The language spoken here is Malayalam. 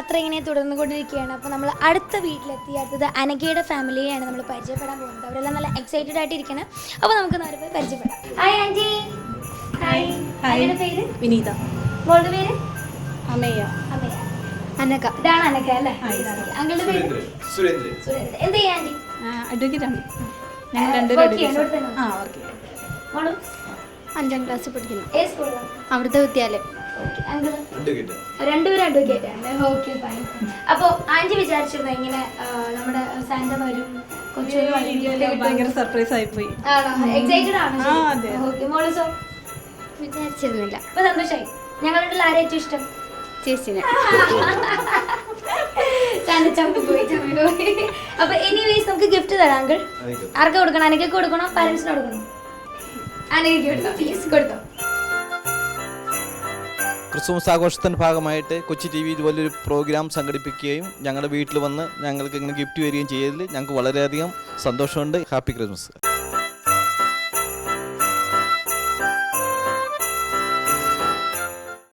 യാത്ര ഇങ്ങനെ തുടർന്നുകൊണ്ടിരിക്കുകയാണ്. അപ്പോൾ നമ്മൾ അടുത്ത വീട്ടിലെത്തി. അടുത്തത് അനഘയുടെ ഫാമിലിയെയാണ് നമ്മൾ പരിചയപ്പെടാൻ പോകുന്നത്. അവരെല്ലാം നല്ല എക്സൈറ്റഡ് ആയിട്ടിരിക്കണം. അപ്പോൾ നമുക്ക് നേരെ പോയി പരിചയപ്പെടാം. Hi aunty. ഹായ്. ആൻറ്റിയുടെ പേര് വിനീത. മോളുടെ പേര് അമേയ. അമയ. അനഘ. ഇതാണ് അനഘ അല്ലേ? അങ്കിളുടെ പേര് സുരേന്ദ്രൻ. സുരേന്ദ്രൻ. എന്ത് ചെയ്യാൻ ആൻറ്റി? അഡ്വക്കേറ്റ് ആണ്. ഞങ്ങൾ work രണ്ടുപേരും ചെയ്യണോ? ഇവിടെ തന്നെ? വർക്ക് ചെയ്യാം. മോളും 5ാം ക്ലാസ്സിൽ പഠിക്കുന്നു. ഏത് സ്കൂളിലാണ്? അമൃത വിദ്യാലയം. ഓക്കെ. Uncle advocate. രണ്ടുപേരും അഡ്വക്കേറ്റ് ആണ്. Okay fine. അപ്പോൾ ആൻറ്റി വിചാരിച്ചിരുന്നു ഇങ്ങനെ നമ്മുടെ സാന്റ വരും കൊച്ചു ഭയങ്കര സർപ്രൈസ് ആയിപ്പോയി. ആണോ? എക്സൈറ്റഡ് ആണോ? ആ, അതെ. ഓക്കെ. മോളിസോ? വിചാരിച്ചിരുന്നില്ല. അപ്പോൾ സന്തോഷമായി. ഞങ്ങളുടെ ആരെ ഏറ്റവും ഇഷ്ടം? ചേച്ചിനെ. സാന്റ ചമ്മി പോയി. അപ്പോൾ എനിവേസ് നമുക്ക് ഗിഫ്റ്റ് തരാം അങ്കിൾ. ആർക്ക് കൊടുക്കണം? അനക്കൊക്കെ കൊടുക്കണോ? പാരൻസിന് കൊടുക്കണോ? അനക്കൊക്കെ കൊടുത്തോ. പ്ലീസ് കൊടുത്തോ. ക്രിസ്മസ് ആഘോഷത്തിൻ്റെ ഭാഗമായിട്ട് കൊച്ചി TV ഇതുപോലൊരു പ്രോഗ്രാം സംഘടിപ്പിക്കുകയും ഞങ്ങളുടെ വീട്ടിൽ വന്ന് ഞങ്ങൾക്ക് ഇങ്ങനെ ഗിഫ്റ്റ് വരികയും ചെയ്തതിൽ ഞങ്ങൾക്ക് വളരെയധികം സന്തോഷമുണ്ട്. Happy Christmas.